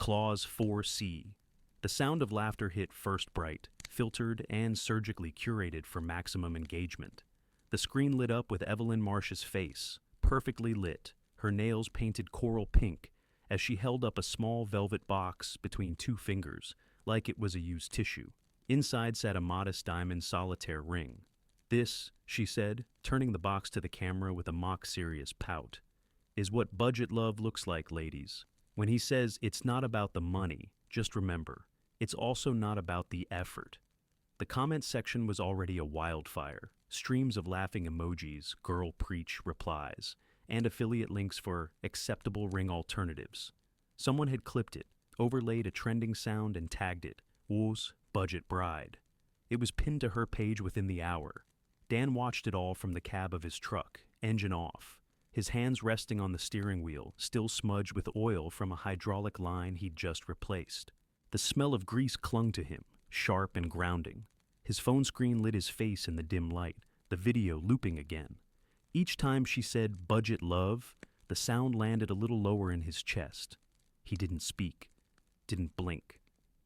Clause 4C. The sound of laughter hit first bright, filtered and surgically curated for maximum engagement. The screen lit up with Evelyn Marsh's face, perfectly lit, her nails painted coral pink, as she held up a small velvet box between two fingers, like it was a used tissue. Inside sat a modest diamond solitaire ring. "This," she said, turning the box to the camera with a mock-serious pout, "is what budget love looks like, ladies. When he says it's not about the money, just remember, it's also not about the effort." The comment section was already a wildfire. Streams of laughing emojis, girl preach replies, and affiliate links for acceptable ring alternatives. Someone had clipped it, overlaid a trending sound and tagged it, "Woos Budget Bride." It was pinned to her page within the hour. Dan watched it all from the cab of his truck, engine off, his hands resting on the steering wheel, still smudged with oil from a hydraulic line he'd just replaced. The smell of grease clung to him, sharp and grounding. His phone screen lit his face in the dim light, the video looping again. Each time she said "budget love," the sound landed a little lower in his chest. He didn't speak, didn't blink.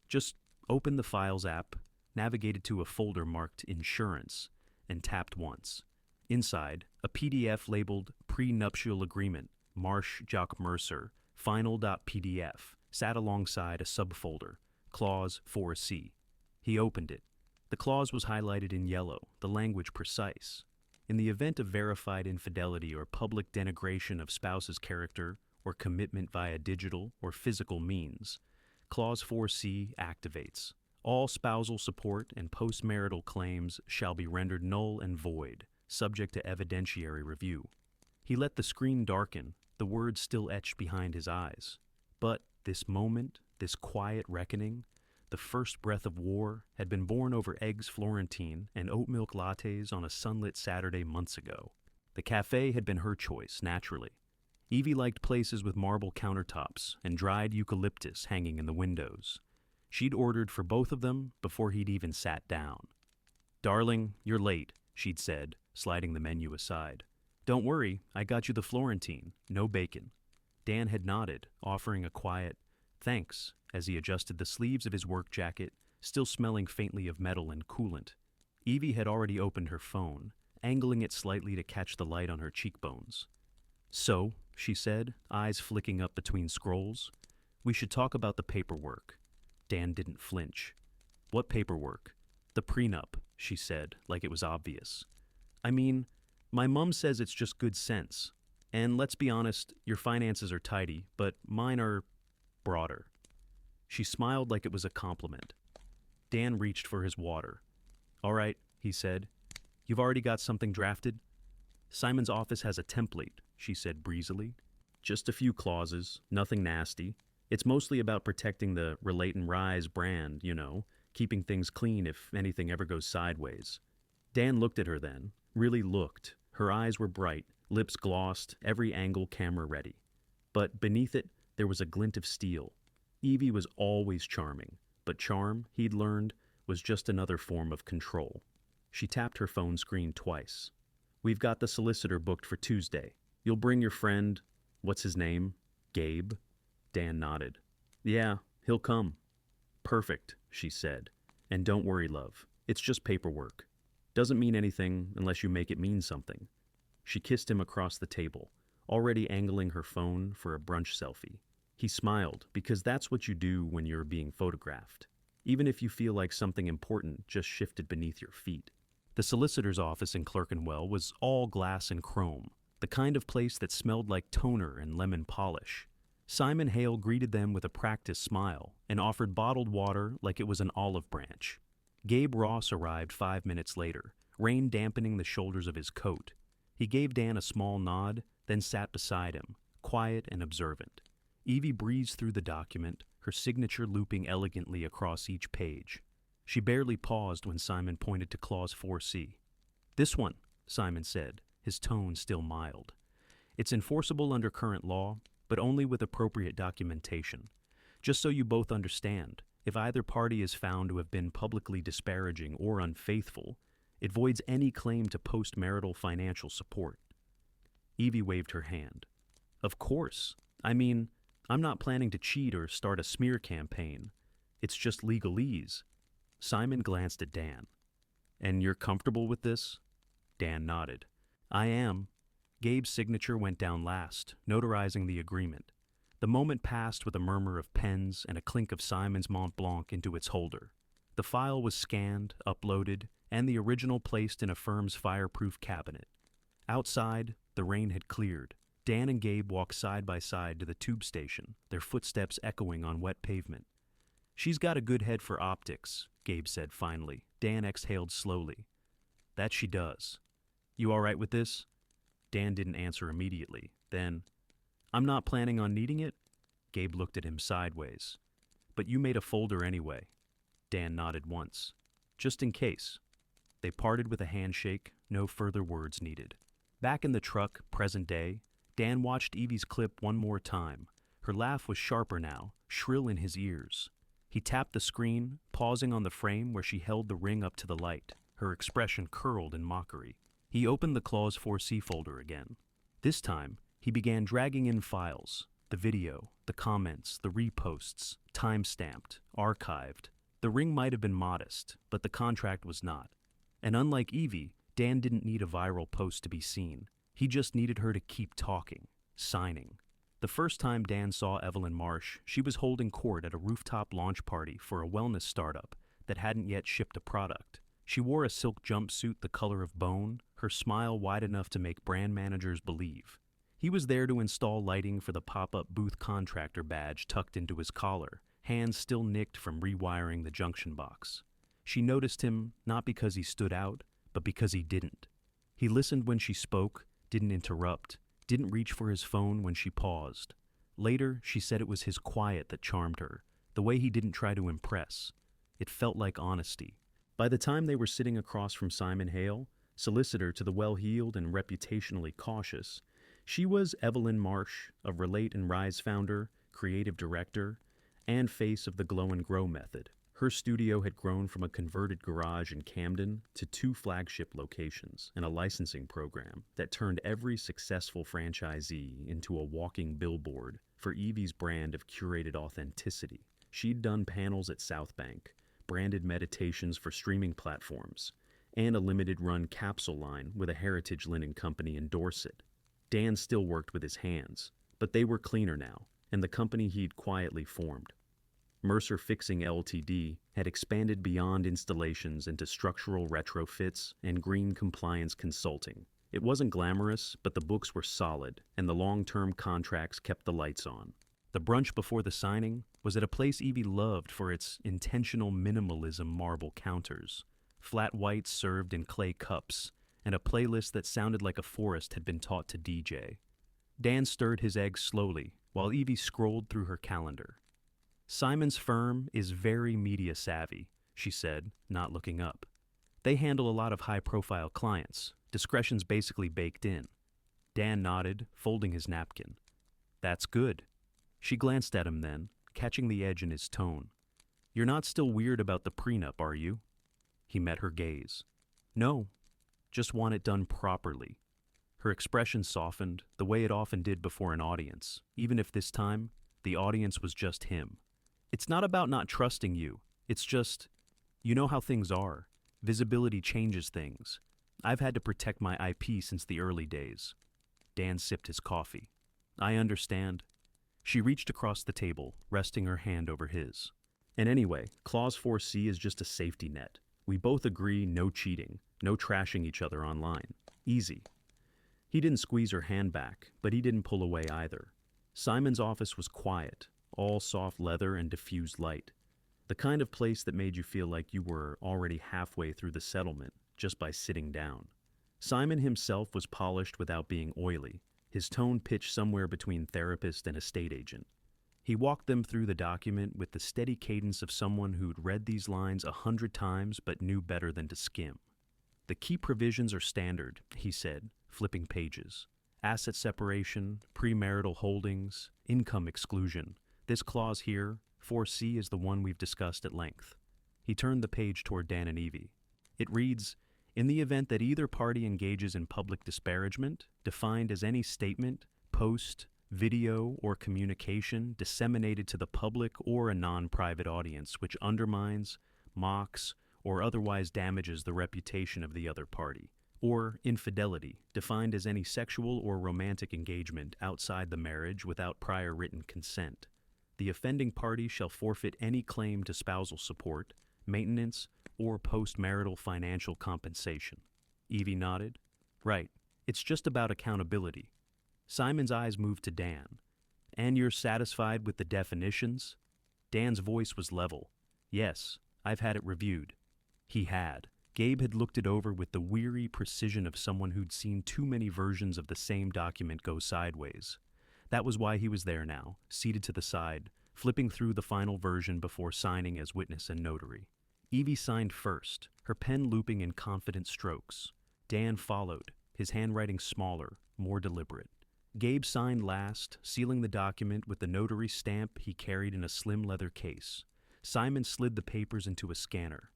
Just opened the Files app, navigated to a folder marked Insurance, and tapped once. Inside, a PDF labeled Prenuptial Agreement, Marsh Jock Mercer, Final.pdf, sat alongside a subfolder, Clause 4C. He opened it. The clause was highlighted in yellow, the language precise. In the event of verified infidelity or public denigration of spouse's character or commitment via digital or physical means, Clause 4C activates. All spousal support and postmarital claims shall be rendered null and void, subject to evidentiary review. He let the screen darken, the words still etched behind his eyes. But this moment, this quiet reckoning, the first breath of war, had been born over eggs Florentine and oat milk lattes on a sunlit Saturday months ago. The cafe had been her choice, naturally. Evie liked places with marble countertops and dried eucalyptus hanging in the windows. She'd ordered for both of them before he'd even sat down. "Darling, you're late," she'd said, sliding the menu aside. "Don't worry, I got you the Florentine, no bacon." Dan had nodded, offering a quiet "thanks" as he adjusted the sleeves of his work jacket, still smelling faintly of metal and coolant. Evie had already opened her phone, angling it slightly to catch the light on her cheekbones. "So," she said, eyes flicking up between scrolls, "we should talk about the paperwork." Dan didn't flinch. "What paperwork?" "The prenup," she said, like it was obvious. "I mean, my mom says it's just good sense. And let's be honest, your finances are tidy, but mine are broader." She smiled like it was a compliment. Dan reached for his water. "All right," he said. "You've already got something drafted?" "Simon's office has a template," she said breezily. "Just a few clauses, nothing nasty. It's mostly about protecting the Relate and Rise brand, keeping things clean if anything ever goes sideways." Dan looked at her then, really looked. Her eyes were bright, lips glossed, every angle camera ready. But beneath it, there was a glint of steel. Evie was always charming, but charm, he'd learned, was just another form of control. She tapped her phone screen twice. "We've got the solicitor booked for Tuesday. You'll bring your friend, what's his name? Gabe?" Dan nodded. "Yeah, he'll come." "Perfect," she said. "And don't worry, love. It's just paperwork. Doesn't mean anything unless you make it mean something." She kissed him across the table, already angling her phone for a brunch selfie. He smiled, because that's what you do when you're being photographed, even if you feel like something important just shifted beneath your feet. The solicitor's office in Clerkenwell was all glass and chrome, the kind of place that smelled like toner and lemon polish. Simon Hale greeted them with a practiced smile and offered bottled water like it was an olive branch. Gabe Ross arrived 5 minutes later, rain dampening the shoulders of his coat. He gave Dan a small nod, then sat beside him, quiet and observant. Evie breezed through the document, her signature looping elegantly across each page. She barely paused when Simon pointed to Clause 4C. "This one," Simon said, his tone still mild. "It's enforceable under current law, but only with appropriate documentation. Just so you both understand, if either party is found to have been publicly disparaging or unfaithful, it voids any claim to postmarital financial support." Evie waved her hand. "Of course. I mean, I'm not planning to cheat or start a smear campaign. It's just legalese. Simon glanced at Dan. And you're comfortable with this? Dan nodded. I am. Gabe's signature went down last, notarizing the agreement. The moment passed with a murmur of pens and a clink of Simon's Mont Blanc into its holder. The file was scanned, uploaded, and the original placed in a firm's fireproof cabinet. Outside, the rain had cleared. Dan and Gabe walked side by side to the tube station, their footsteps echoing on wet pavement. She's got a good head for optics, Gabe said finally. Dan exhaled slowly. That she does. You all right with this? Dan didn't answer immediately. Then, I'm not planning on needing it? Gabe looked at him sideways. But you made a folder anyway. Dan nodded once. Just in case. They parted with a handshake, no further words needed. Back in the truck, present day, Dan watched Evie's clip one more time. Her laugh was sharper now, shrill in his ears. He tapped the screen, pausing on the frame where she held the ring up to the light. Her expression curled in mockery. He opened the Clause 4C folder again. This time, he began dragging in files. The video, the comments, the reposts, time-stamped, archived. The ring might have been modest, but the contract was not. And unlike Evie, Dan didn't need a viral post to be seen. He just needed her to keep talking, signing. The first time Dan saw Evelyn Marsh, she was holding court at a rooftop launch party for a wellness startup that hadn't yet shipped a product. She wore a silk jumpsuit the color of bone, her smile wide enough to make brand managers believe. He was there to install lighting for the pop-up booth contractor badge tucked into his collar, hands still nicked from rewiring the junction box. She noticed him not because he stood out, but because he didn't. He listened when she spoke, didn't interrupt, didn't reach for his phone when she paused. Later, she said it was his quiet that charmed her, the way he didn't try to impress. It felt like honesty. By the time they were sitting across from Simon Hale, solicitor to the well-heeled and reputationally cautious, she was Evelyn Marsh, of Relate and Rise founder, creative director, and face of the Glow and Grow method. Her studio had grown from a converted garage in Camden to 2 flagship locations and a licensing program that turned every successful franchisee into a walking billboard for Evie's brand of curated authenticity. She'd done panels at South Bank, branded meditations for streaming platforms, and a limited-run capsule line with a heritage linen company in Dorset. Dan still worked with his hands, but they were cleaner now, and the company he'd quietly formed. Mercer Fixing Ltd. had expanded beyond installations into structural retrofits and green compliance consulting. It wasn't glamorous, but the books were solid, and the long-term contracts kept the lights on. The brunch before the signing was at a place Evie loved for its intentional minimalism marble counters, flat whites served in clay cups, and a playlist that sounded like a forest had been taught to DJ. Dan stirred his eggs slowly, while Evie scrolled through her calendar. Simon's firm is very media savvy, she said, not looking up. They handle a lot of high-profile clients. Discretion's basically baked in. Dan nodded, folding his napkin. That's good. She glanced at him then, catching the edge in his tone. You're not still weird about the prenup, are you? He met her gaze. No, just want it done properly. Her expression softened, the way it often did before an audience, even if this time, the audience was just him. It's not about not trusting you. It's just, you know how things are. Visibility changes things. I've had to protect my IP since the early days. Dan sipped his coffee. I understand. She reached across the table, resting her hand over his. And anyway, Clause 4C is just a safety net. We both agree no cheating, no trashing each other online. Easy. He didn't squeeze her hand back, but he didn't pull away either. Simon's office was quiet, all soft leather and diffused light. The kind of place that made you feel like you were already halfway through the settlement just by sitting down. Simon himself was polished without being oily, his tone pitched somewhere between therapist and estate agent. He walked them through the document with the steady cadence of someone who'd read these lines 100 times but knew better than to skim. The key provisions are standard, he said, flipping pages. Asset separation, premarital holdings, income exclusion. This clause here, 4C, is the one we've discussed at length. He turned the page toward Dan and Evie. It reads, in the event that either party engages in public disparagement, defined as any statement, post, video or communication disseminated to the public or a non-private audience which undermines, mocks, or otherwise damages the reputation of the other party. Or infidelity, defined as any sexual or romantic engagement outside the marriage without prior written consent. The offending party shall forfeit any claim to spousal support, maintenance, or post-marital financial compensation. Evie nodded. Right, it's just about accountability. Simon's eyes moved to Dan. And you're satisfied with the definitions? Dan's voice was level. Yes, I've had it reviewed. He had. Gabe had looked it over with the weary precision of someone who'd seen too many versions of the same document go sideways. That was why he was there now, seated to the side, flipping through the final version before signing as witness and notary. Evie signed first, her pen looping in confident strokes. Dan followed, his handwriting smaller, more deliberate. Gabe signed last, sealing the document with the notary stamp he carried in a slim leather case. Simon slid the papers into a scanner.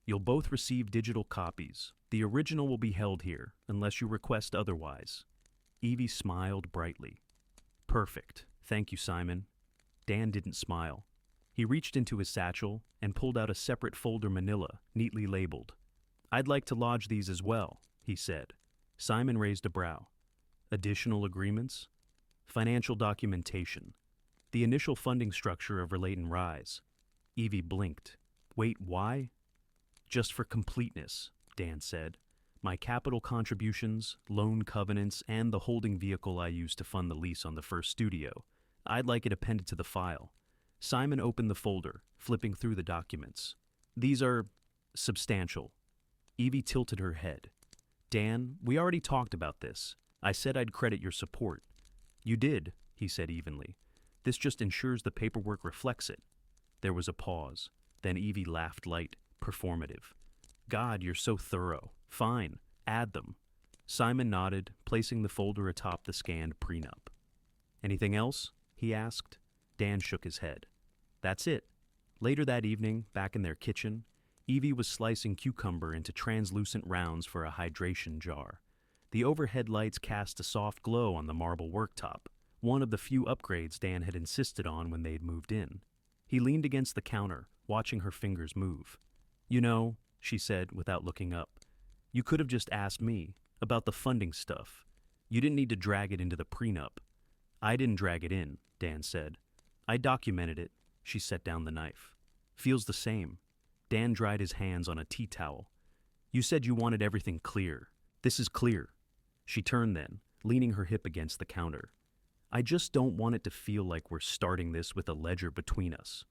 You'll both receive digital copies. The original will be held here, unless you request otherwise. Evie smiled brightly. Perfect. Thank you, Simon. Dan didn't smile. He reached into his satchel and pulled out a separate folder manila, neatly labeled. I'd like to lodge these as well, he said. Simon raised a brow. Additional agreements? Financial documentation. The initial funding structure of Relaton Rise. Evie blinked. Wait, why? Just for completeness, Dan said. My capital contributions, loan covenants, and the holding vehicle I used to fund the lease on the first studio. I'd like it appended to the file. Simon opened the folder, flipping through the documents. These are substantial. Evie tilted her head. Dan, we already talked about this. I said I'd credit your support. You did, he said evenly. This just ensures the paperwork reflects it. There was a pause. Then Evie laughed light, performative. God, you're so thorough. Fine, add them. Simon nodded, placing the folder atop the scanned prenup. Anything else? He asked. Dan shook his head. That's it. Later that evening, back in their kitchen, Evie was slicing cucumber into translucent rounds for a hydration jar. The overhead lights cast a soft glow on the marble worktop, one of the few upgrades Dan had insisted on when they'd moved in. He leaned against the counter, watching her fingers move. You know, she said without looking up, you could have just asked me about the funding stuff. You didn't need to drag it into the prenup. I didn't drag it in, Dan said. I documented it. She set down the knife. Feels the same. Dan dried his hands on a tea towel. You said you wanted everything clear. This is clear. She turned then, leaning her hip against the counter. I just don't want it to feel like we're starting this with a ledger between us.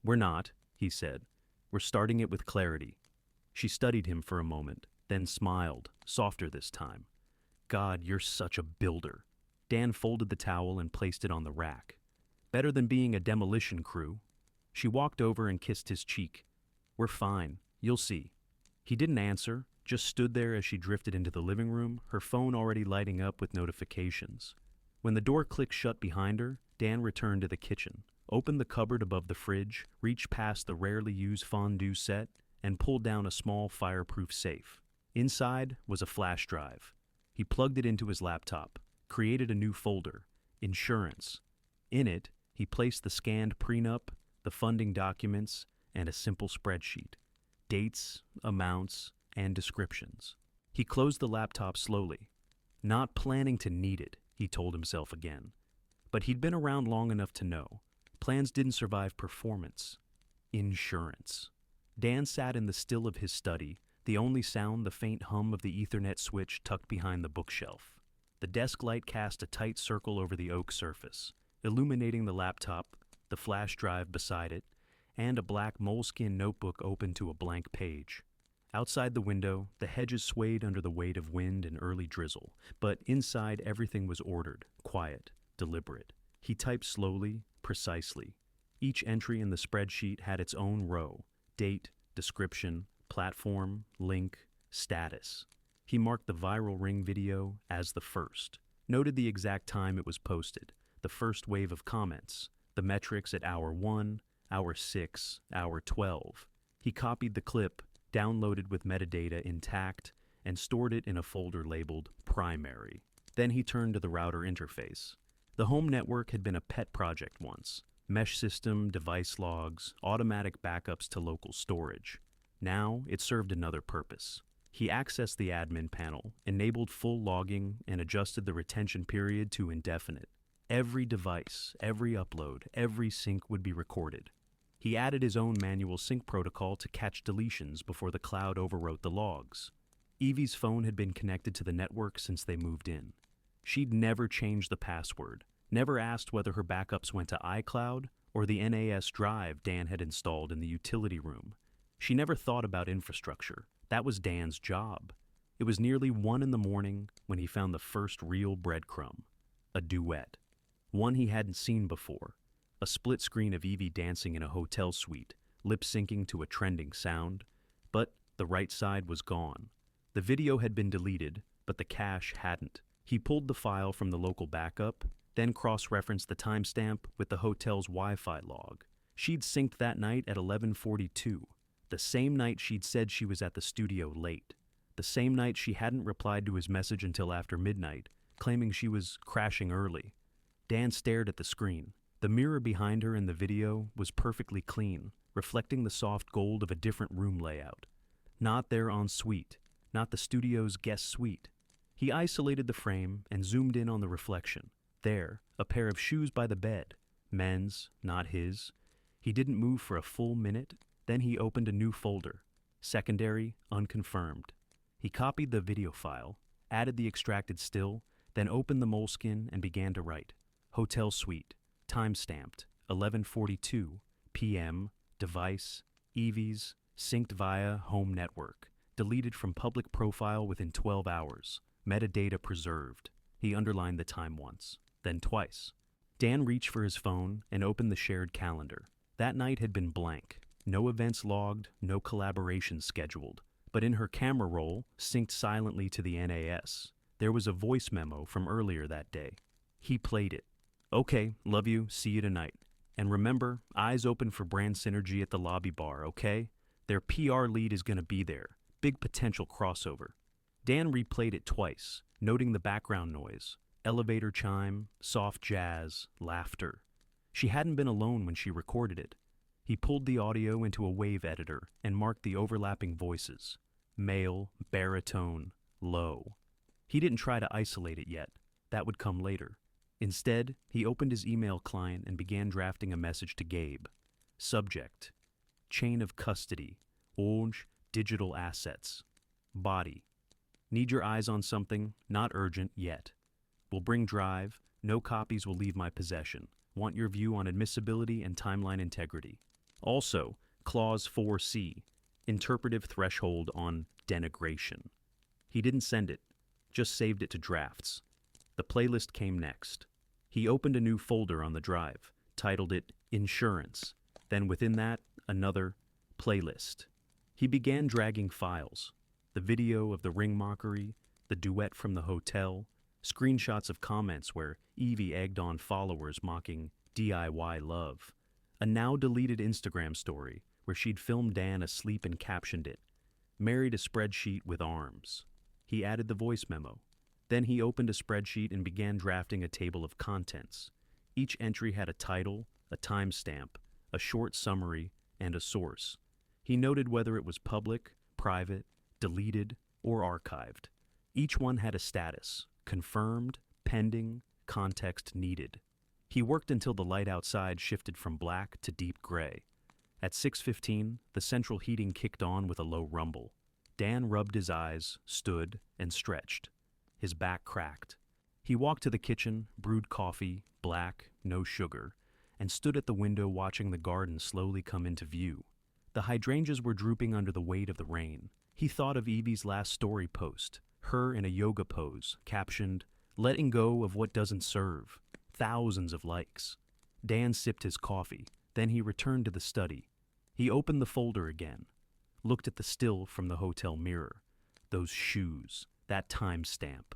We're not, he said. We're starting it with clarity. She studied him for a moment, then smiled, softer this time. God, you're such a builder. Dan folded the towel and placed it on the rack. Better than being a demolition crew. She walked over and kissed his cheek. We're fine. You'll see. He didn't answer, just stood there as she drifted into the living room, her phone already lighting up with notifications. When the door clicked shut behind her, Dan returned to the kitchen, opened the cupboard above the fridge, reached past the rarely used fondue set, and pulled down a small fireproof safe. Inside was a flash drive. He plugged it into his laptop, created a new folder, Insurance. In it, he placed the scanned prenup, the funding documents, and a simple spreadsheet. Dates, amounts, and descriptions. He closed the laptop slowly. Not planning to need it, he told himself again. But he'd been around long enough to know. Plans didn't survive performance. Insurance. Dan sat in the still of his study, the only sound the faint hum of the Ethernet switch tucked behind the bookshelf. The desk light cast a tight circle over the oak surface, illuminating the laptop, the flash drive beside it, and a black moleskin notebook open to a blank page. Outside the window, the hedges swayed under the weight of wind and early drizzle, but inside everything was ordered, quiet, deliberate. He typed slowly, precisely. Each entry in the spreadsheet had its own row: date, description, platform, link, status. He marked the viral Ring video as the first, noted the exact time it was posted, the first wave of comments, the metrics at hour 1, hour 6, hour 12. He copied the clip, downloaded with metadata intact, and stored it in a folder labeled Primary. Then he turned to the router interface. The home network had been a pet project once. Mesh system, device logs, automatic backups to local storage. Now, it served another purpose. He accessed the admin panel, enabled full logging, and adjusted the retention period to indefinite. Every device, every upload, every sync would be recorded. He added his own manual sync protocol to catch deletions before the cloud overwrote the logs. Evie's phone had been connected to the network since they moved in. She'd never changed the password, never asked whether her backups went to iCloud or the NAS drive Dan had installed in the utility room. She never thought about infrastructure. That was Dan's job. It was nearly 1 in the morning when he found the first real breadcrumb. A duet. One he hadn't seen before. A split screen of Evie dancing in a hotel suite, lip-syncing to a trending sound. But the right side was gone. The video had been deleted, but the cache hadn't. He pulled the file from the local backup, then cross-referenced the timestamp with the hotel's Wi-Fi log. She'd synced that night at 11:42, the same night she'd said she was at the studio late, the same night she hadn't replied to his message until after midnight, claiming she was crashing early. Dan stared at the screen. The mirror behind her in the video was perfectly clean, reflecting the soft gold of a different room layout. Not their ensuite, not the studio's guest suite. He isolated the frame and zoomed in on the reflection. There, a pair of shoes by the bed. Men's, not his. He didn't move for a full minute. Then he opened a new folder. Secondary, unconfirmed. He copied the video file, added the extracted still, then opened the moleskin and began to write. Hotel suite, time-stamped, 11:42 p.m., device, Evie's, synced via home network, deleted from public profile within 12 hours, metadata preserved. He underlined the time once, then twice. Dan reached for his phone and opened the shared calendar. That night had been blank. No events logged, no collaborations scheduled. But in her camera roll, synced silently to the NAS, there was a voice memo from earlier that day. He played it. Okay, love you, see you tonight. And remember, eyes open for brand synergy at the lobby bar, okay? Their PR lead is gonna be there. Big potential crossover. Dan replayed it twice, noting the background noise. Elevator chime, soft jazz, laughter. She hadn't been alone when she recorded it. He pulled the audio into a wave editor and marked the overlapping voices. Male, baritone, low. He didn't try to isolate it yet. That would come later. Instead, he opened his email client and began drafting a message to Gabe. Subject: chain of custody, Orange digital assets. Body: need your eyes on something, not urgent yet. Will bring drive, no copies will leave my possession. Want your view on admissibility and timeline integrity. Also, Clause 4C, interpretive threshold on denigration. He didn't send it, just saved it to drafts. The playlist came next. He opened a new folder on the drive, titled it Insurance, then within that, another Playlist. He began dragging files, the video of the ring mockery, the duet from the hotel, screenshots of comments where Evie egged on followers mocking DIY love, a now-deleted Instagram story where she'd filmed Dan asleep and captioned it, married a spreadsheet with arms. He added the voice memo. Then he opened a spreadsheet and began drafting a table of contents. Each entry had a title, a timestamp, a short summary, and a source. He noted whether it was public, private, deleted, or archived. Each one had a status: confirmed, pending, context needed. He worked until the light outside shifted from black to deep gray. At 6:15, the central heating kicked on with a low rumble. Dan rubbed his eyes, stood, and stretched. His back cracked. He walked to the kitchen, brewed coffee, black, no sugar, and stood at the window watching the garden slowly come into view. The hydrangeas were drooping under the weight of the rain. He thought of Evie's last story post, her in a yoga pose, captioned, "Letting go of what doesn't serve." Thousands of likes. Dan sipped his coffee. Then he returned to the study. He opened the folder again, looked at the still from the hotel mirror. Those shoes, that timestamp.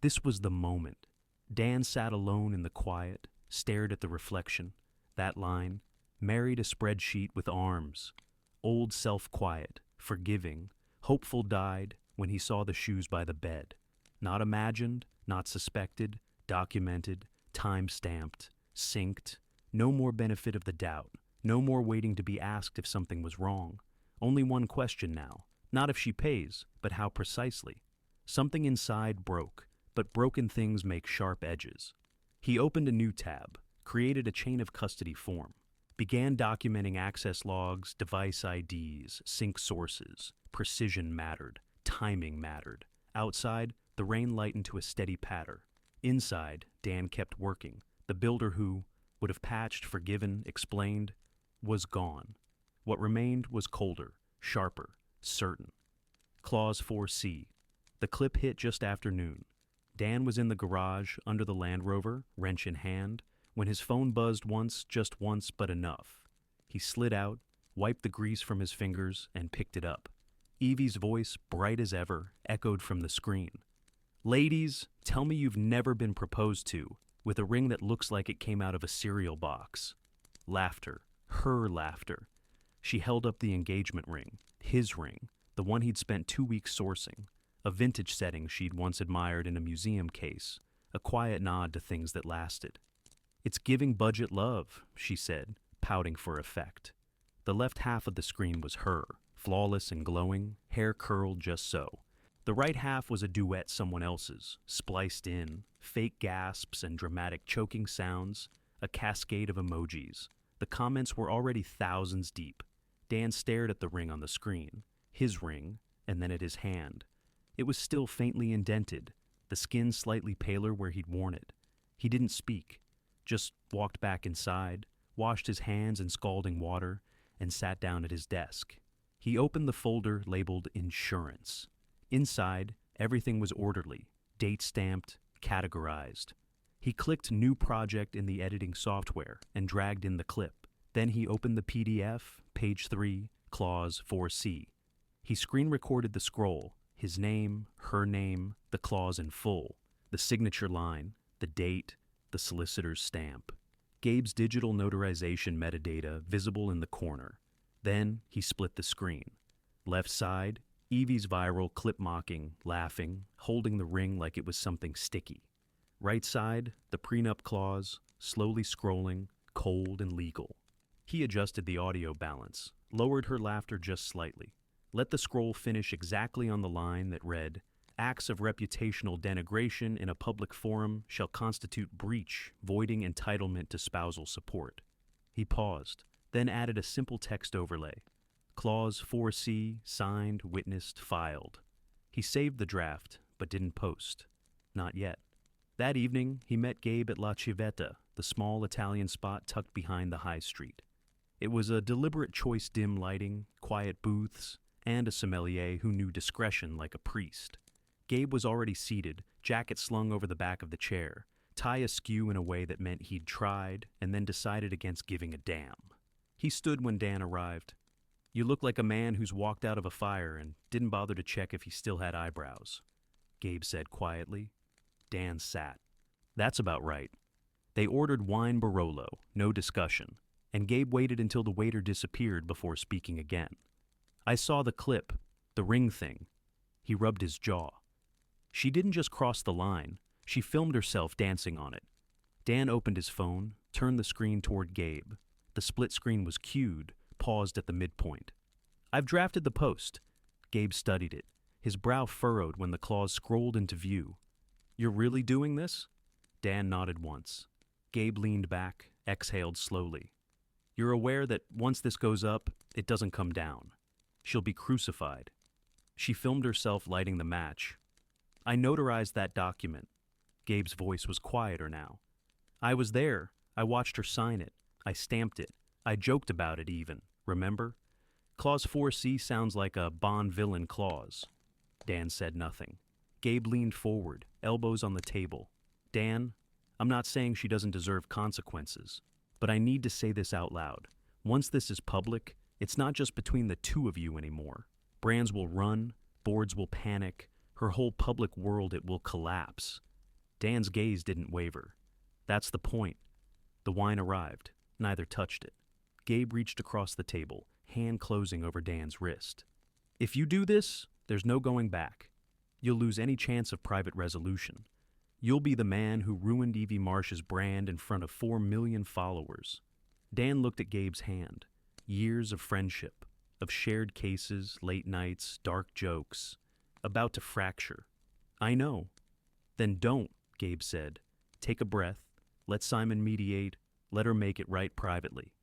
This was the moment. Dan sat alone in the quiet, stared at the reflection. That line, married a spreadsheet with arms. Old self-quiet, forgiving, hopeful died when he saw the shoes by the bed. Not imagined, not suspected, documented, time-stamped, synced, no more benefit of the doubt, no more waiting to be asked if something was wrong. Only one question now, not if she pays, but how precisely. Something inside broke, but broken things make sharp edges. He opened a new tab, created a chain of custody form, began documenting access logs, device IDs, sync sources. Precision mattered, timing mattered. Outside, the rain lightened to a steady patter. Inside, Dan kept working. The builder who would have patched, forgiven, explained, was gone. What remained was colder, sharper, certain. Clause 4C. The clip hit just after noon. Dan was in the garage, under the Land Rover, wrench in hand, when his phone buzzed once, just once, but enough. He slid out, wiped the grease from his fingers, and picked it up. Evie's voice, bright as ever, echoed from the screen. "Ladies, tell me you've never been proposed to, with a ring that looks like it came out of a cereal box." Laughter. Her laughter. She held up the engagement ring, his ring, the one he'd spent 2 weeks sourcing, a vintage setting she'd once admired in a museum case, a quiet nod to things that lasted. "It's giving budget love," she said, pouting for effect. The left half of the screen was her, flawless and glowing, hair curled just so. The right half was a duet someone else's, spliced in, fake gasps and dramatic choking sounds, a cascade of emojis. The comments were already thousands deep. Dan stared at the ring on the screen, his ring, and then at his hand. It was still faintly indented, the skin slightly paler where he'd worn it. He didn't speak, just walked back inside, washed his hands in scalding water, and sat down at his desk. He opened the folder labeled Insurance. Inside, everything was orderly, date-stamped, categorized. He clicked New Project in the editing software and dragged in the clip. Then he opened the PDF, page 3, clause 4C. He screen-recorded the scroll, his name, her name, the clause in full, the signature line, the date, the solicitor's stamp. Gabe's digital notarization metadata visible in the corner. Then he split the screen. Left side, Evie's viral clip mocking, laughing, holding the ring like it was something sticky. Right side, the prenup clause, slowly scrolling, cold and legal. He adjusted the audio balance, lowered her laughter just slightly, let the scroll finish exactly on the line that read, "Acts of reputational denigration in a public forum shall constitute breach, voiding entitlement to spousal support." He paused, then added a simple text overlay. Clause 4C, signed, witnessed, filed. He saved the draft, but didn't post. Not yet. That evening, he met Gabe at La Civetta, the small Italian spot tucked behind the high street. It was a deliberate choice, dim lighting, quiet booths, and a sommelier who knew discretion like a priest. Gabe was already seated, jacket slung over the back of the chair, tie askew in a way that meant he'd tried and then decided against giving a damn. He stood when Dan arrived. "You look like a man who's walked out of a fire and didn't bother to check if he still had eyebrows," Gabe said quietly. Dan sat. "That's about right." They ordered wine Barolo, no discussion, and Gabe waited until the waiter disappeared before speaking again. "I saw the clip, the ring thing." He rubbed his jaw. "She didn't just cross the line, she filmed herself dancing on it." Dan opened his phone, turned the screen toward Gabe. The split screen was cued, paused at the midpoint. "I've drafted the post." Gabe studied it, his brow furrowed when the clause scrolled into view. "You're really doing this?" Dan nodded once. Gabe leaned back, exhaled slowly. "You're aware that once this goes up, it doesn't come down. She'll be crucified." She filmed herself lighting the match. "I notarized that document." Gabe's voice was quieter now. "I was there. I watched her sign it. I stamped it. I joked about it even, remember? Clause 4C sounds like a Bond villain clause." Dan said nothing. Gabe leaned forward, elbows on the table. "Dan, I'm not saying she doesn't deserve consequences, but I need to say this out loud. Once this is public, it's not just between the two of you anymore. Brands will run, boards will panic, her whole public world, it will collapse." Dan's gaze didn't waver. "That's the point." The wine arrived. Neither touched it. Gabe reached across the table, hand closing over Dan's wrist. "If you do this, there's no going back. You'll lose any chance of private resolution. You'll be the man who ruined Evie Marsh's brand in front of 4 million followers. Dan looked at Gabe's hand. Years of friendship, of shared cases, late nights, dark jokes, about to fracture. I know. Then don't, Gabe said. Take a breath. Let Simon mediate. Let her make it right privately.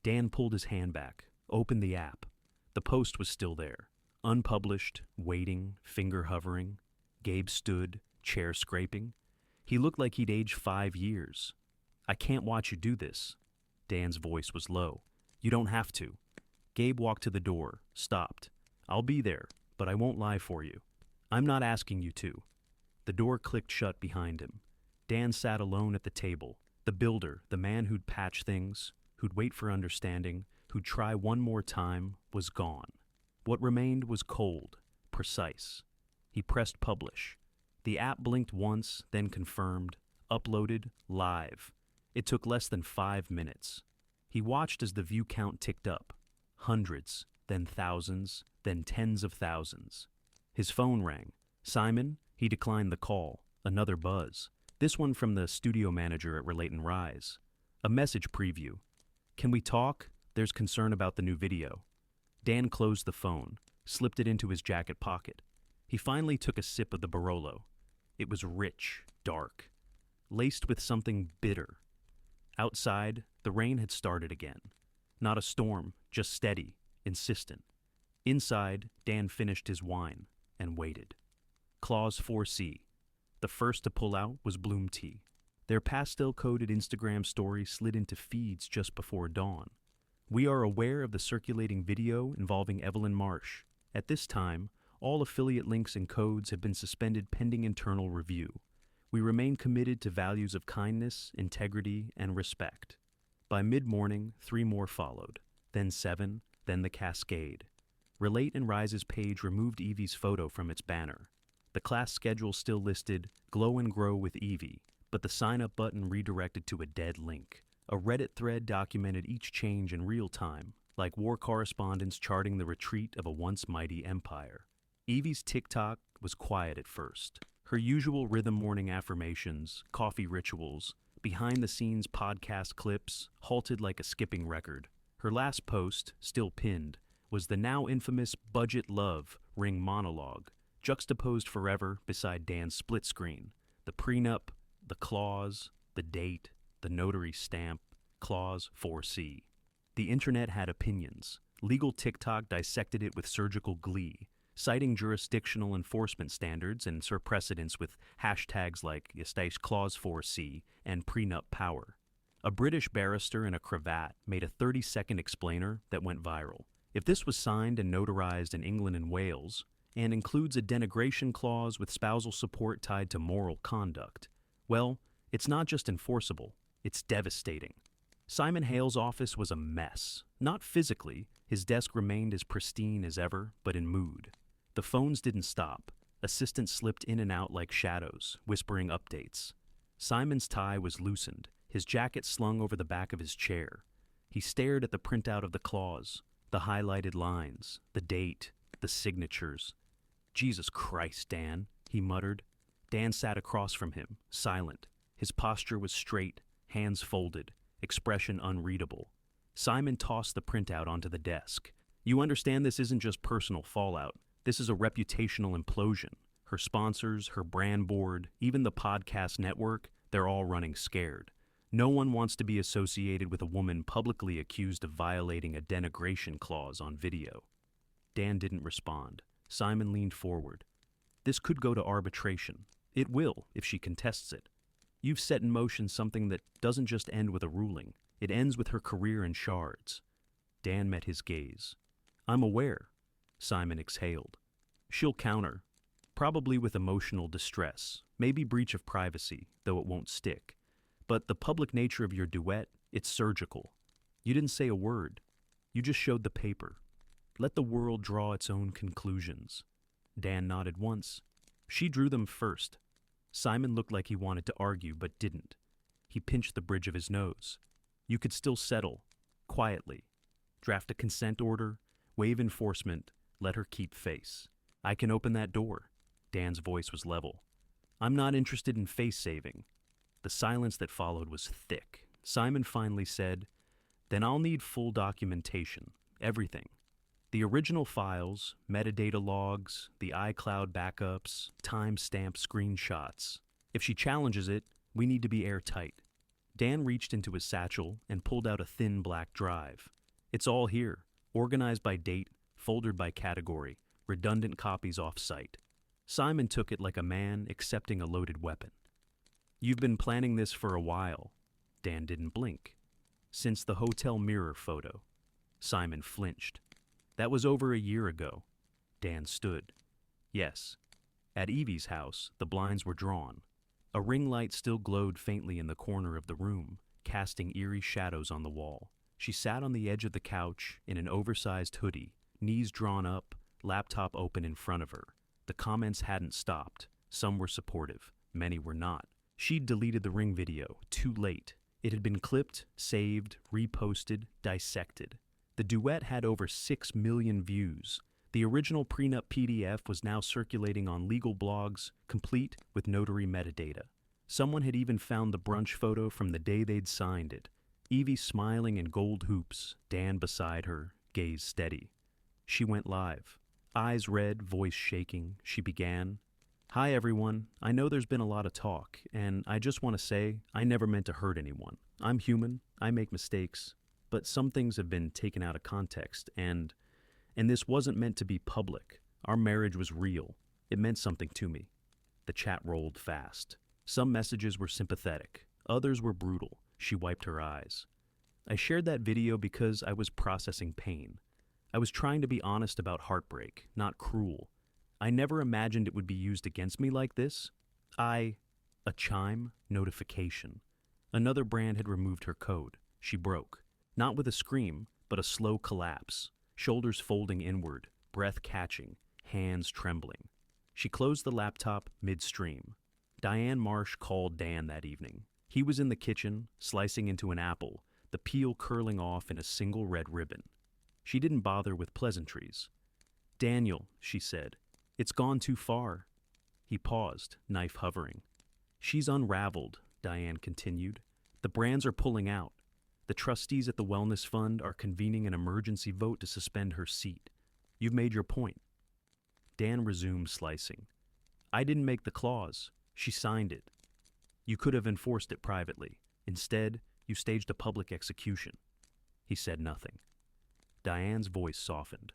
Dan pulled his hand back, opened the app. The post was still there. Unpublished, waiting, finger hovering. Gabe stood, chair scraping. He looked like he'd aged 5 years. I can't watch you do this. Dan's voice was low. You don't have to. Gabe walked to the door, stopped. I'll be there, but I won't lie for you. I'm not asking you to. The door clicked shut behind him. Dan sat alone at the table. The builder, the man who'd patch things, who'd wait for understanding, who'd try one more time, was gone. What remained was cold, precise. He pressed publish. The app blinked once, then confirmed, uploaded, live. It took less than 5 minutes. He watched as the view count ticked up. Hundreds, then thousands, then tens of thousands. His phone rang. Simon? He declined the call. Another buzz. This one from the studio manager at Relate and Rise. A message preview. Can we talk? There's concern about the new video. Dan closed the phone, slipped it into his jacket pocket. He finally took a sip of the Barolo. It was rich, dark, laced with something bitter. Outside, the rain had started again. Not a storm, just steady, insistent. Inside, Dan finished his wine and waited. Clause 4C. The first to pull out was Bloom Tea. Their pastel-coded Instagram story slid into feeds just before dawn. We are aware of the circulating video involving Evelyn Marsh. At this time, all affiliate links and codes have been suspended pending internal review. We remain committed to values of kindness, integrity, and respect. By mid-morning, 3 more followed, then 7, then the cascade. Relate and Rise's page removed Evie's photo from its banner. The class schedule still listed Glow and Grow with Evie, but the sign-up button redirected to a dead link. A Reddit thread documented each change in real time, like war correspondents charting the retreat of a once mighty empire. Evie's TikTok was quiet at first. Her usual rhythm morning affirmations, coffee rituals, behind-the-scenes podcast clips halted like a skipping record. Her last post, still pinned, was the now infamous Budget Love Ring monologue, juxtaposed forever beside Dan's split screen. The prenup, the clause, the date, the notary stamp, clause 4C. The internet had opinions. Legal TikTok dissected it with surgical glee, citing jurisdictional enforcement standards and precedents with hashtags like Estache Clause 4C and Prenup Power. A British barrister in a cravat made a 30-second explainer that went viral. If this was signed and notarized in England and Wales, and includes a denigration clause with spousal support tied to moral conduct, well, it's not just enforceable, it's devastating. Simon Hale's office was a mess. Not physically, his desk remained as pristine as ever, but in mood. The phones didn't stop. Assistants slipped in and out like shadows, whispering updates. Simon's tie was loosened, his jacket slung over the back of his chair. He stared at the printout of the clause, the highlighted lines, the date, the signatures. Jesus Christ, Dan, he muttered. Dan sat across from him, silent. His posture was straight, hands folded, expression unreadable. Simon tossed the printout onto the desk. You understand this isn't just personal fallout. This is a reputational implosion. Her sponsors, her brand board, even the podcast network, they're all running scared. No one wants to be associated with a woman publicly accused of violating a denigration clause on video. Dan didn't respond. Simon leaned forward. This could go to arbitration. It will, if she contests it. You've set in motion something that doesn't just end with a ruling. It ends with her career in shards. Dan met his gaze. I'm aware. Simon exhaled. She'll counter, probably with emotional distress, maybe breach of privacy, though it won't stick. But the public nature of your duet, it's surgical. You didn't say a word. You just showed the paper. Let the world draw its own conclusions. Dan nodded once. She drew them first. Simon looked like he wanted to argue, but didn't. He pinched the bridge of his nose. You could still settle, quietly. Draft a consent order, waive enforcement, let her keep face. I can open that door. Dan's voice was level. I'm not interested in face saving. The silence that followed was thick. Simon finally said, "Then I'll need full documentation. Everything. The original files, metadata logs, the iCloud backups, timestamp screenshots. If she challenges it, we need to be airtight." Dan reached into his satchel and pulled out a thin black drive. "It's all here, organized by date, foldered by category, redundant copies off-site." Simon took it like a man accepting a loaded weapon. "You've been planning this for a while." Dan didn't blink. "Since the hotel mirror photo." Simon flinched. "That was over a year ago." Dan stood. "Yes. At Evie's house, the blinds were drawn. A ring light still glowed faintly in the corner of the room, casting eerie shadows on the wall. She sat on the edge of the couch in an oversized hoodie, knees drawn up, laptop open in front of her. The comments hadn't stopped. Some were supportive, many were not. She'd deleted the ring video, too late. It had been clipped, saved, reposted, dissected. The duet had over 6 million views. The original Prenup PDF was now circulating on legal blogs, complete with notary metadata. Someone had even found the brunch photo from the day they'd signed it. Evie smiling in gold hoops, Dan beside her, gaze steady. She went live. Eyes red, voice shaking, she began, "Hi everyone, I know there's been a lot of talk, and I just want to say I never meant to hurt anyone. I'm human, I make mistakes, but some things have been taken out of context, and this wasn't meant to be public. Our marriage was real. It meant something to me." The chat rolled fast. Some messages were sympathetic, others were brutal. She wiped her eyes. "I shared that video because I was processing pain. I was trying to be honest about heartbreak, not cruel. I never imagined it would be used against me like this. A chime, notification. Another brand had removed her code. She broke. Not with a scream, but a slow collapse. Shoulders folding inward, breath catching, hands trembling. She closed the laptop midstream. Diane Marsh called Dan that evening. He was in the kitchen, slicing into an apple, the peel curling off in a single red ribbon. She didn't bother with pleasantries. "Daniel," she said, "it's gone too far." He paused, knife hovering. "She's unraveled," Diane continued. "The brands are pulling out. The trustees at the Wellness Fund are convening an emergency vote to suspend her seat. You've made your point." Dan resumed slicing. "I didn't make the clause. She signed it. You could have enforced it privately. Instead, you staged a public execution." He said nothing. Diane's voice softened.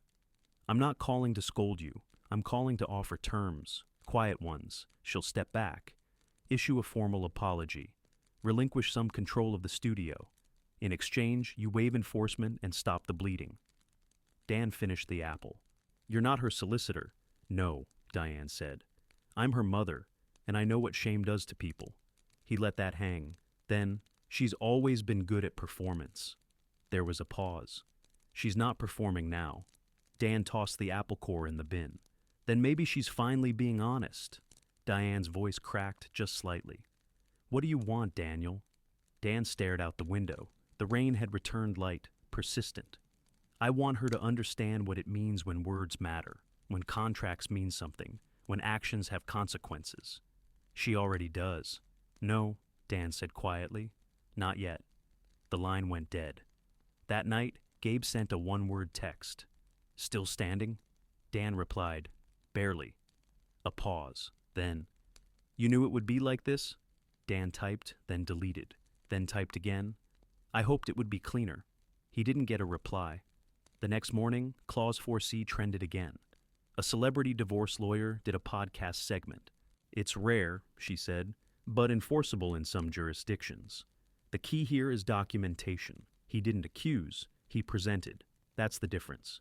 "I'm not calling to scold you. I'm calling to offer terms, quiet ones." She'll step back, issue a formal apology, relinquish some control of the studio. In exchange, you waive enforcement and stop the bleeding. Dan finished the apple. "You're not her solicitor." "No," Diane said. "I'm her mother, and I know what shame does to people." He let that hang. Then, "She's always been good at performance." There was a pause. "She's not performing now." Dan tossed the apple core in the bin. "Then maybe she's finally being honest." Diane's voice cracked just slightly. "What do you want, Daniel?" Dan stared out the window. The rain had returned light, persistent. "I want her to understand what it means when words matter, when contracts mean something, when actions have consequences." "She already does." "No," Dan said quietly. "Not yet." The line went dead. That night, Gabe sent a one-word text. "Still standing?" Dan replied, "Barely." A pause. Then, "You knew it would be like this?" Dan typed, then deleted, then typed again. "I hoped it would be cleaner." He didn't get a reply. The next morning, Clause 4C trended again. A celebrity divorce lawyer did a podcast segment. "It's rare," she said, "but enforceable in some jurisdictions. The key here is documentation. He didn't accuse, he presented. That's the difference."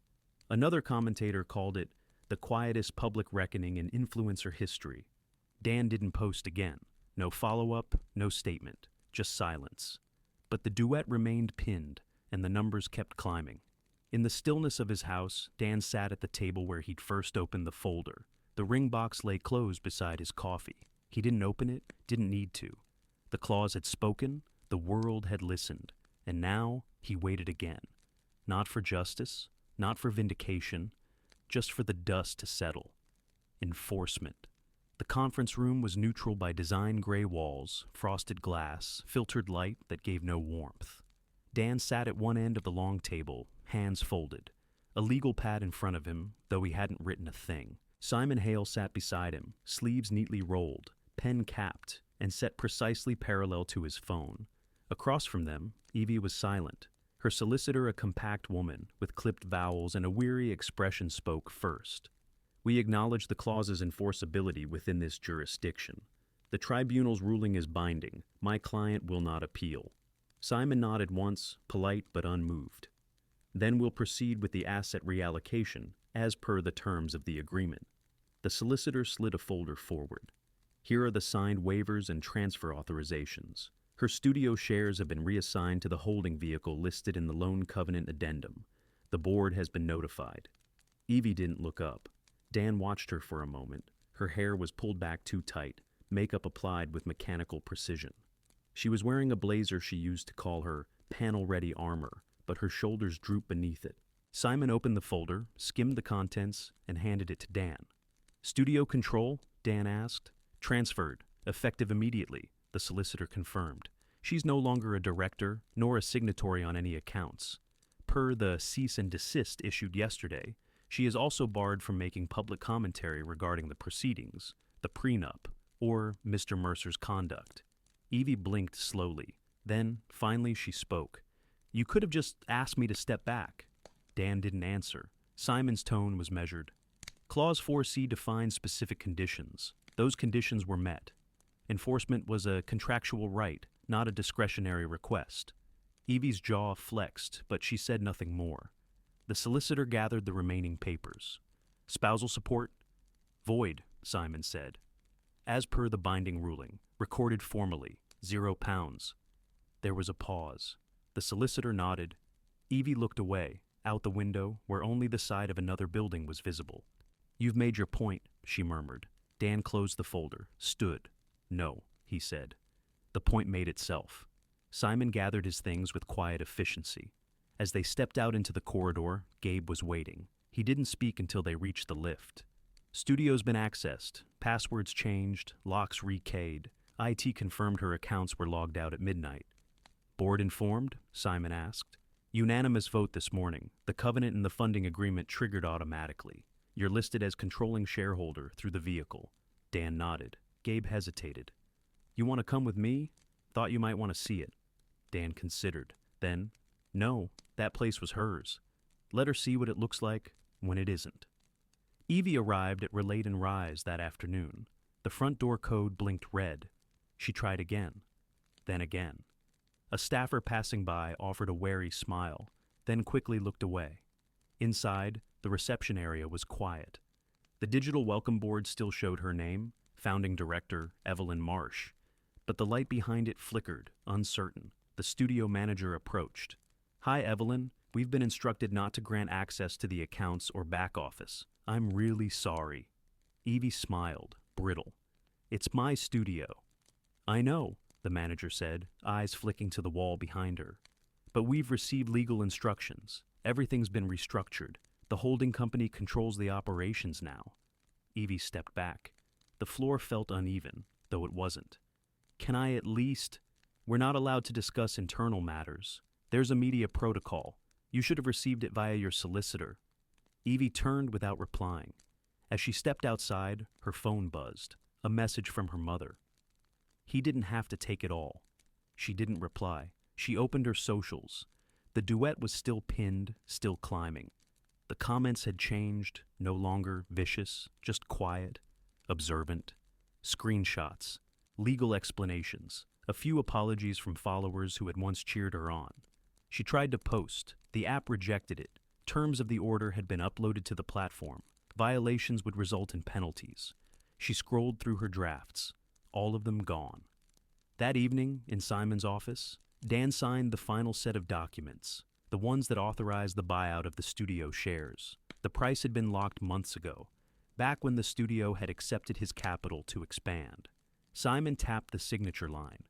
Another commentator called it the quietest public reckoning in influencer history. Dan didn't post again. No follow-up, no statement, just silence. But the duet remained pinned, and the numbers kept climbing. In the stillness of his house, Dan sat at the table where he'd first opened the folder. The ring box lay closed beside his coffee. He didn't open it, didn't need to. The clause had spoken, the world had listened, and now he waited again. Not for justice, not for vindication, just for the dust to settle. Enforcement. The conference room was neutral by design gray walls, frosted glass, filtered light that gave no warmth. Dan sat at one end of the long table, hands folded, a legal pad in front of him, though he hadn't written a thing. Simon Hale sat beside him, sleeves neatly rolled, pen capped, and set precisely parallel to his phone. Across from them, Evie was silent. Her solicitor, a compact woman with clipped vowels and a weary expression, spoke first. "We acknowledge the clause's enforceability within this jurisdiction. The tribunal's ruling is binding. My client will not appeal." Simon nodded once, polite but unmoved. "Then we'll proceed with the asset reallocation, as per the terms of the agreement." The solicitor slid a folder forward. "Here are the signed waivers and transfer authorizations. Her studio shares have been reassigned to the holding vehicle listed in the loan covenant addendum. The board has been notified." Evie didn't look up. Dan watched her for a moment. Her hair was pulled back too tight, makeup applied with mechanical precision. She was wearing a blazer she used to call her panel-ready armor, but her shoulders drooped beneath it. Simon opened the folder, skimmed the contents, and handed it to Dan. "Studio control?" Dan asked. "Transferred, effective immediately," the solicitor confirmed. "She's no longer a director, nor a signatory on any accounts. Per the cease and desist issued yesterday, she is also barred from making public commentary regarding the proceedings, the prenup, or Mr. Mercer's conduct." Evie blinked slowly. Then, finally, she spoke. "You could have just asked me to step back." Dan didn't answer. Simon's tone was measured. "Clause 4C defines specific conditions. Those conditions were met. Enforcement was a contractual right, not a discretionary request." Evie's jaw flexed, but she said nothing more. The solicitor gathered the remaining papers. "Spousal support?" "Void," Simon said. "As per the binding ruling, recorded formally, £0." There was a pause. The solicitor nodded. Evie looked away, out the window, where only the side of another building was visible. "You've made your point," she murmured. Dan closed the folder, stood. "No," he said. The point made itself. Simon gathered his things with quiet efficiency. As they stepped out into the corridor, Gabe was waiting. He didn't speak until they reached the lift. "Studio's been accessed, passwords changed, locks rekeyed. IT confirmed her accounts were logged out at midnight." "Board informed?" Simon asked. "Unanimous vote this morning. The covenant and the funding agreement triggered automatically. You're listed as controlling shareholder through the vehicle." Dan nodded. Gabe hesitated. "You want to come with me? Thought you might want to see it." Dan considered. Then, "No, that place was hers. Let her see what it looks like when it isn't." Evie arrived at Relate and Rise that afternoon. The front door code blinked red. She tried again. Then again. A staffer passing by offered a wary smile, then quickly looked away. Inside, the reception area was quiet. The digital welcome board still showed her name, founding director Evelyn Marsh, but the light behind it flickered, uncertain. The studio manager approached. "Hi, Evelyn. We've been instructed not to grant access to the accounts or back office. I'm really sorry." Evie smiled, brittle. "It's my studio." "I know," the manager said, eyes flicking to the wall behind her. "But we've received legal instructions. Everything's been restructured. The holding company controls the operations now." Evie stepped back. The floor felt uneven, though it wasn't. "Can I at least—" "We're not allowed to discuss internal matters. There's a media protocol. You should have received it via your solicitor." Evie turned without replying. As she stepped outside, her phone buzzed. A message from her mother. He didn't have to take it all. She didn't reply. She opened her socials. The duet was still pinned, still climbing. The comments had changed, no longer vicious, just quiet, observant. Screenshots, legal explanations, a few apologies from followers who had once cheered her on. She tried to post. The app rejected it. Terms of the order had been uploaded to the platform. Violations would result in penalties. She scrolled through her drafts. All of them gone. That evening, in Simon's office, Dan signed the final set of documents, the ones that authorized the buyout of the studio shares. The price had been locked months ago, back when the studio had accepted his capital to expand. Simon tapped the signature line.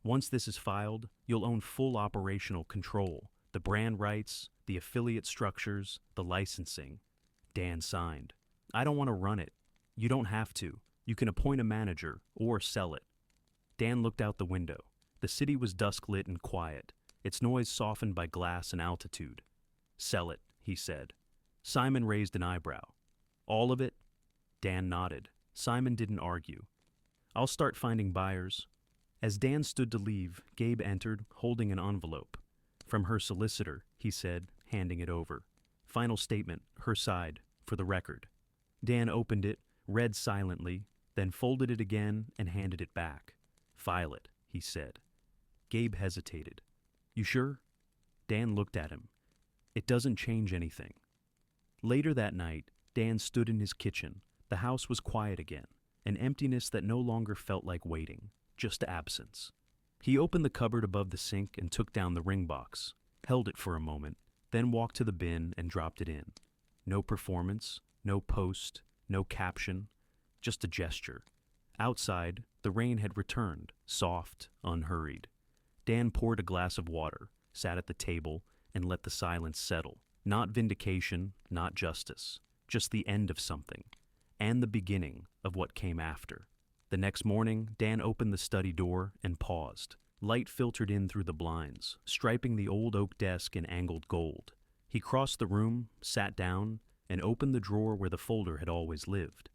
"Once this is filed, you'll own full operational control, the brand rights, the affiliate structures, the licensing." Dan signed. "I don't want to run it." "You don't have to. You can appoint a manager or sell it. Dan looked out the window. The city was dusk-lit and quiet, its noise softened by glass and altitude. Sell it, he said. Simon raised an eyebrow. All of it? Dan nodded. Simon didn't argue. I'll start finding buyers. As Dan stood to leave, Gabe entered, holding an envelope. From her solicitor, he said, handing it over. Final statement, her side, for the record. Dan opened it, read silently, then folded it again and handed it back. File it, he said. Gabe hesitated. You sure? Dan looked at him. It doesn't change anything. Later that night, Dan stood in his kitchen. The house was quiet again, an emptiness that no longer felt like waiting, just absence. He opened the cupboard above the sink and took down the ring box, held it for a moment, then walked to the bin and dropped it in. No performance, no post, no caption, just a gesture. Outside, the rain had returned, soft, unhurried. Dan poured a glass of water, sat at the table, and let the silence settle. Not vindication, not justice, just the end of something, and the beginning of what came after. The next morning, Dan opened the study door and paused. Light filtered in through the blinds, striping the old oak desk in angled gold. He crossed the room, sat down, and opened the drawer where the folder had always lived.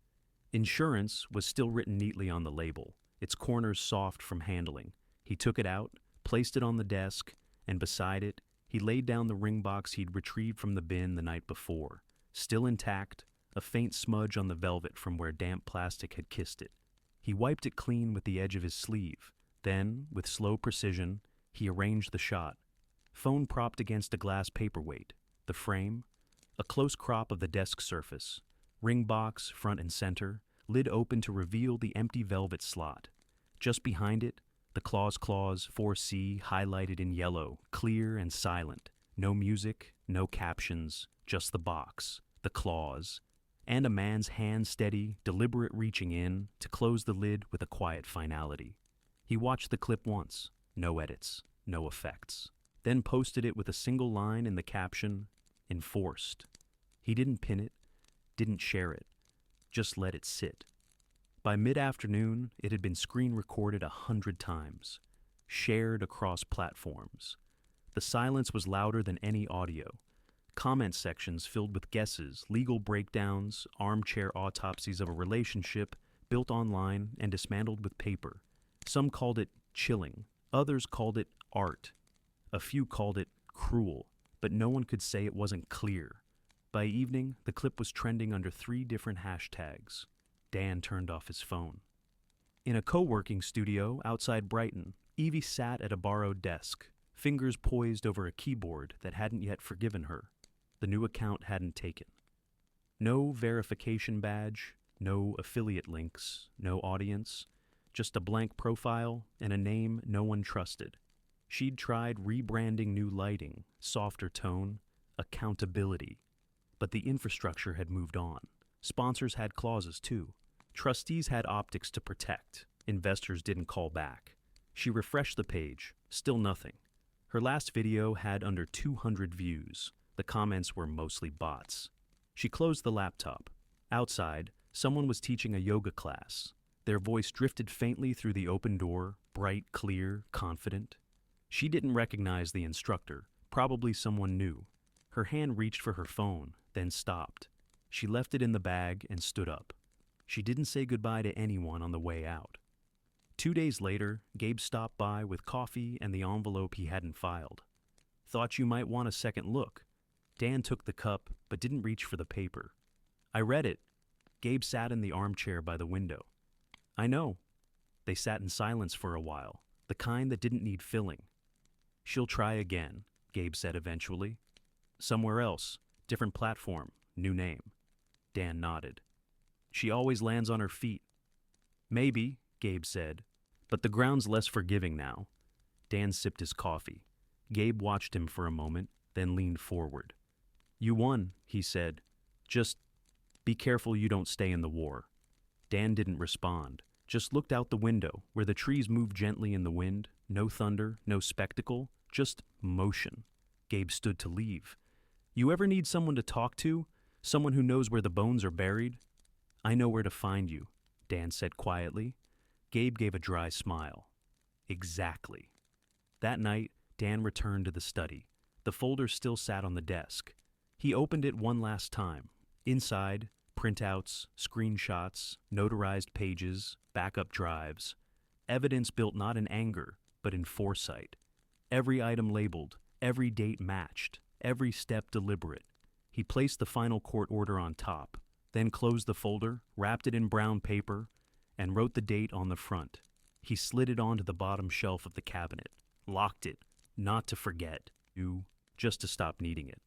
Insurance was still written neatly on the label, its corners soft from handling. He took it out, placed it on the desk, and beside it, he laid down the ring box he'd retrieved from the bin the night before. Still intact, a faint smudge on the velvet from where damp plastic had kissed it. He wiped it clean with the edge of his sleeve. Then, with slow precision, he arranged the shot. Phone propped against a glass paperweight. The frame, a close crop of the desk surface. Ring box, front and center, lid open to reveal the empty velvet slot. Just behind it, the clause 4C highlighted in yellow, clear and silent. No music, no captions, just the box, the clause, and a man's hand steady, deliberate reaching in to close the lid with a quiet finality. He watched the clip once, no edits, no effects, then posted it with a single line in the caption, enforced. He didn't pin it, didn't share it, just let it sit. By mid-afternoon, it had been screen recorded 100 times, shared across platforms. The silence was louder than any audio. Comment sections filled with guesses, legal breakdowns, armchair autopsies of a relationship built online and dismantled with paper. Some called it chilling, others called it art. A few called it cruel, but no one could say it wasn't clear. By evening, the clip was trending under 3 different hashtags. Dan turned off his phone. In a co-working studio outside Brighton, Evie sat at a borrowed desk, fingers poised over a keyboard that hadn't yet forgiven her. The new account hadn't taken. No verification badge, no affiliate links, no audience, just a blank profile and a name no one trusted. She'd tried rebranding, new lighting, softer tone, accountability. But the infrastructure had moved on. Sponsors had clauses too. Trustees had optics to protect. Investors didn't call back. She refreshed the page. Still nothing. Her last video had under 200 views. The comments were mostly bots. She closed the laptop. Outside, someone was teaching a yoga class. Their voice drifted faintly through the open door, bright, clear, confident. She didn't recognize the instructor, probably someone new. Her hand reached for her phone, then stopped. She left it in the bag and stood up. She didn't say goodbye to anyone on the way out. 2 days later, Gabe stopped by with coffee and the envelope he hadn't filed. Thought you might want a second look. Dan took the cup, but didn't reach for the paper. I read it. Gabe sat in the armchair by the window. I know. They sat in silence for a while, the kind that didn't need filling. She'll try again, Gabe said eventually. Somewhere else, different platform, new name. Dan nodded. She always lands on her feet. Maybe, Gabe said, but the ground's less forgiving now. Dan sipped his coffee. Gabe watched him for a moment, then leaned forward. You won, he said. Just be careful you don't stay in the war. Dan didn't respond, just looked out the window where the trees moved gently in the wind. No thunder, no spectacle, just motion. Gabe stood to leave. You ever need someone to talk to? Someone who knows where the bones are buried? I know where to find you. Dan said quietly. Gabe gave a dry smile. Exactly. That night, Dan returned to the study. The folder still sat on the desk. He opened it one last time. Inside, printouts, screenshots, notarized pages, backup drives. Evidence built not in anger, but in foresight. Every item labeled, every date matched, every step deliberate. He placed the final court order on top, then closed the folder, wrapped it in brown paper, and wrote the date on the front. He slid it onto the bottom shelf of the cabinet, locked it, not to forget, just to stop needing it.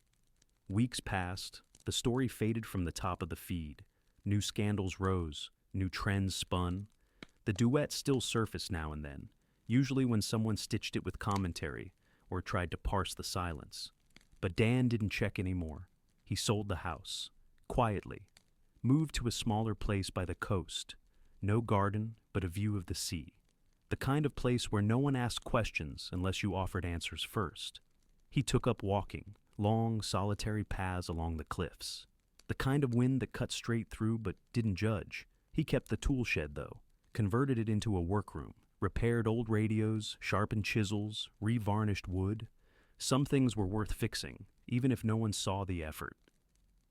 Weeks passed, the story faded from the top of the feed. New scandals rose, new trends spun. The duet still surfaced now and then, usually when someone stitched it with commentary or tried to parse the silence. But Dan didn't check anymore. He sold the house, quietly, moved to a smaller place by the coast. No garden, but a view of the sea. The kind of place where no one asked questions unless you offered answers first. He took up walking, long, solitary paths along the cliffs. The kind of wind that cut straight through but didn't judge. He kept the tool shed, though, converted it into a workroom, repaired old radios, sharpened chisels, revarnished wood. Some things were worth fixing, even if no one saw the effort.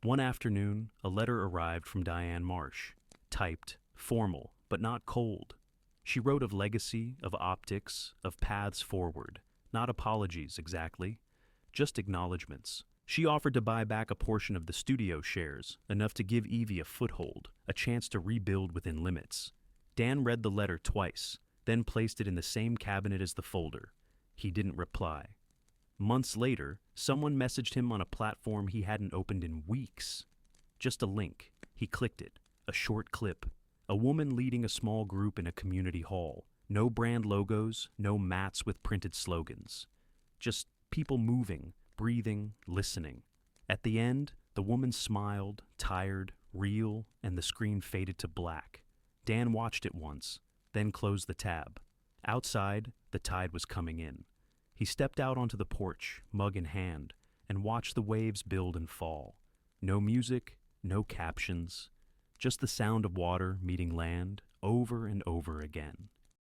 One afternoon, a letter arrived from Diane Marsh, typed, formal, but not cold. She wrote of legacy, of optics, of paths forward. Not apologies, exactly. Just acknowledgments. She offered to buy back a portion of the studio shares, enough to give Evie a foothold, a chance to rebuild within limits. Dan read the letter twice, then placed it in the same cabinet as the folder. He didn't reply. Months later, someone messaged him on a platform he hadn't opened in weeks. Just a link. He clicked it. A short clip. A woman leading a small group in a community hall. No brand logos, no mats with printed slogans. Just people moving, breathing, listening. At the end, the woman smiled, tired, real, and the screen faded to black. Dan watched it once, then closed the tab. Outside, the tide was coming in. He stepped out onto the porch, mug in hand, and watched the waves build and fall. No music, no captions, just the sound of water meeting land over and over again.